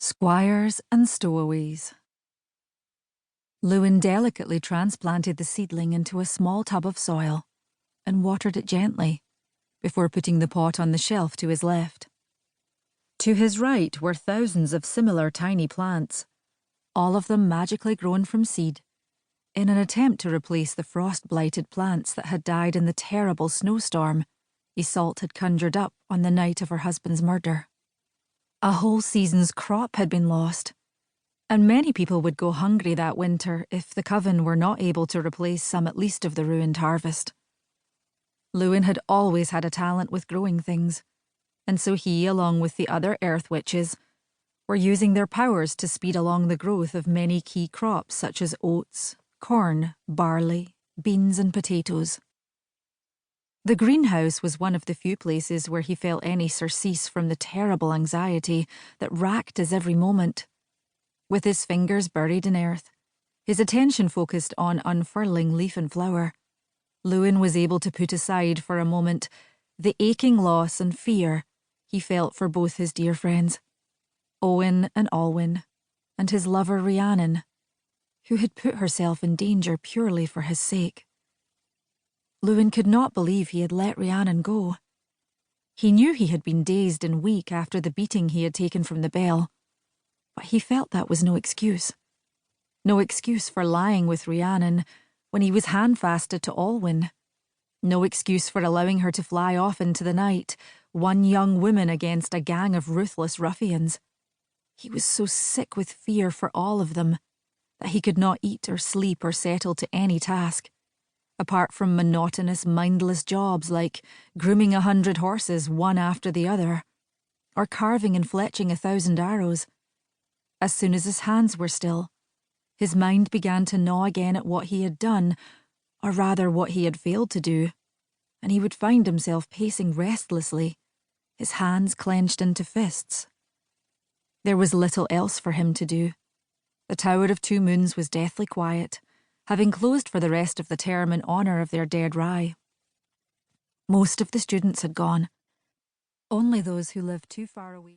Squires and Stowaways. Lewen delicately transplanted the seedling into a small tub of soil and watered it gently before putting the pot on the shelf to his left. To his right were thousands of similar tiny plants, all of them magically grown from seed, in an attempt to replace the frost-blighted plants that had died in the terrible snowstorm Iseult had conjured up on the night of her husband's murder. A whole season's crop had been lost, and many people would go hungry that winter if the coven were not able to replace some at least of the ruined harvest. Lewen had always had a talent with growing things, and so he, along with the other earth witches, were using their powers to speed along the growth of many key crops such as oats, corn, barley, beans and potatoes. The greenhouse was one of the few places where he felt any surcease from the terrible anxiety that racked his every moment. With his fingers buried in earth, his attention focused on unfurling leaf and flower, Lewen was able to put aside for a moment the aching loss and fear he felt for both his dear friends, Owen and Olwynne, and his lover Rhiannon, who had put herself in danger purely for his sake. Lewen could not believe he had let Rhiannon go. He knew he had been dazed and weak after the beating he had taken from the bell, but he felt that was no excuse. No excuse for lying with Rhiannon when he was handfasted to Olwynne. No excuse for allowing her to fly off into the night, one young woman against a gang of ruthless ruffians. He was so sick with fear for all of them that he could not eat or sleep or settle to any task, apart from monotonous, mindless jobs like grooming 100 horses one after the other, or carving and fletching 1,000 arrows. As soon as his hands were still, his mind began to gnaw again at what he had done, or rather what he had failed to do, and he would find himself pacing restlessly, his hands clenched into fists. There was little else for him to do. The Tower of Two Moons was deathly quiet, having closed for the rest of the term in honour of their dead Rye. Most of the students had gone. Only those who lived too far away